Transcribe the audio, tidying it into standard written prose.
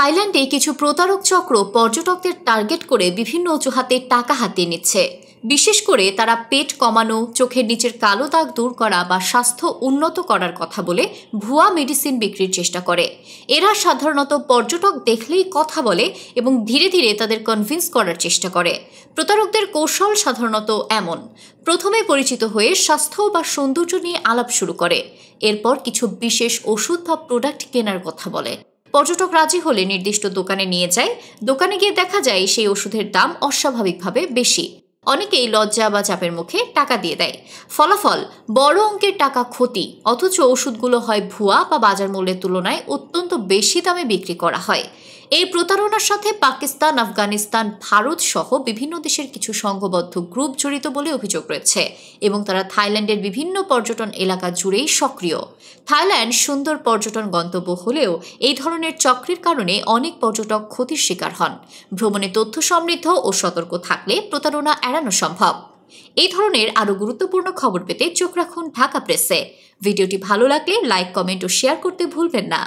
থাইল্যান্ডে কিছু প্রতারক চক্র পর্যটকদের টার্গেট করে বিভিন্ন অজুহাতে টাকা হাতিয়ে নিচ্ছে। বিশেষ করে তারা পেট কমানো, চোখের নিচের কালো দাগ দূর করা বা স্বাস্থ্য উন্নত করার কথা বলে ভুয়া মেডিসিন বিক্রির চেষ্টা করে। এরা সাধারণত পর্যটক দেখলেই কথা বলে এবং ধীরে ধীরে তাদের কনভিন্স করার চেষ্টা করে। প্রতারকদের কৌশল সাধারণত এমন: প্রথমে পরিচিত হয়ে স্বাস্থ্য বা সৌন্দর্য নিয়ে আলাপ শুরু করে, এরপর কিছু বিশেষ ওষুধ বা প্রোডাক্ট কেনার কথা বলে। পর্যটক রাজি হলে নির্দিষ্ট দোকানে নিয়ে যায়। দোকানে গিয়ে দেখা যায় সেই ওষুধের দাম অস্বাভাবিকভাবে বেশি। অনেকেই লজ্জা বা চাপের মুখে টাকা দিয়ে দেয়। ফলাফল বড় অঙ্কের টাকা ক্ষতি, অথচ ওষুধগুলো হয় ভুয়া বা বাজার মূল্যের তুলনায় অত্যন্ত বেশি দামে বিক্রি করা হয়। এই প্রতারণার সাথে পাকিস্তান, আফগানিস্তান, ভারত সহ বিভিন্ন দেশের কিছু সংঘবদ্ধ গ্রুপ জড়িত বলে অভিযোগ রয়েছে এবং তারা থাইল্যান্ডের বিভিন্ন পর্যটন এলাকা জুড়েই সক্রিয়। থাইল্যান্ড সুন্দর পর্যটন গন্তব্য হলেও এই ধরনের চক্রের কারণে অনেক পর্যটক ক্ষতির শিকার হন। ভ্রমণে তথ্য সমৃদ্ধ ও সতর্ক থাকলে প্রতারণা এড়ানো সম্ভব। এই ধরনের আরও গুরুত্বপূর্ণ খবর পেতে চোখ রাখুন ঢাকা প্রেসে। ভিডিওটি ভালো লাগলে লাইক, কমেন্ট ও শেয়ার করতে ভুলবেন না।